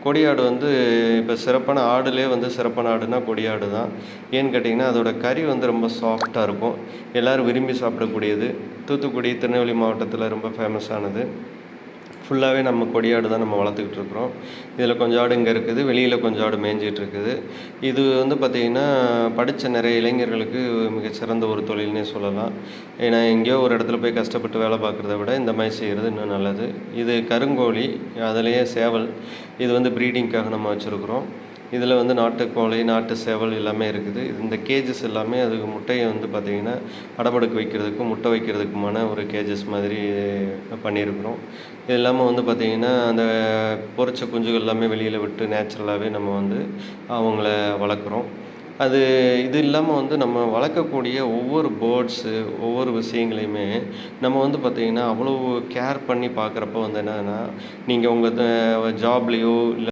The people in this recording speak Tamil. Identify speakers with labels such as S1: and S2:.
S1: கொடியாடு வந்து இப்போ சிறப்பான ஆடுலேயே வந்து சிறப்பான ஆடுனா கொடியாடு தான். ஏன்னு கேட்டிங்கன்னா, அதோட கறி வந்து ரொம்ப சாஃப்ட்டாக இருக்கும். எல்லோரும் விரும்பி சாப்பிடக்கூடியது. தூத்துக்குடி, திருநெல்வேலி மாவட்டத்தில் ரொம்ப ஃபேமஸானது. ஃபுல்லாகவே நம்ம கொடியாடு தான் நம்ம வளர்த்துக்கிட்டு இருக்கிறோம். இதில் கொஞ்சம் ஆடு இங்கே இருக்குது, வெளியில் கொஞ்சம் ஆடு மேய்ஞ்சிட்டு இருக்குது. இது வந்து பார்த்திங்கன்னா, படித்த நிறைய இளைஞர்களுக்கு மிகச்சிறந்த ஒரு தொழில்னே சொல்லலாம். ஏன்னா எங்கேயோ ஒரு இடத்துல போய் கஷ்டப்பட்டு வேலை பார்க்குறத விட இந்த மாதிரி செய்கிறது இன்னும் நல்லது. இது கருங்கோழி, அதுலேயே சேவல். இது வந்து ப்ரீடிங்க்காக நம்ம வச்சுருக்குறோம். இதில் வந்து நாட்டுக்கோழி, நாட்டு சேவல் எல்லாமே இருக்குது. இந்த கேஜஸ் எல்லாமே அதுக்கு முட்டையை வந்து பார்த்திங்கன்னா, அடைப்படுக்க வைக்கிறதுக்கும், முட்டை வைக்கிறதுக்குமான ஒரு கேஜஸ் மாதிரி பண்ணியிருக்கிறோம். இது இல்லாமல் வந்து பார்த்திங்கன்னா, அந்த பொரிச்ச குஞ்சுகள் எல்லாமே வெளியில் விட்டு நேச்சுரலாகவே நம்ம வந்து அவங்கள வளர்க்குறோம். இது இல்லாமல் வந்து நம்ம வளர்க்கக்கூடிய ஒவ்வொரு பேர்ட்ஸு, ஒவ்வொரு விஷயங்களையுமே நம்ம வந்து பார்த்திங்கன்னா, அவ்வளோ கேர் பண்ணி பார்க்குறப்போ வந்து என்னன்னா, நீங்கள் உங்கள் ஜாப்லேயோ இல்லை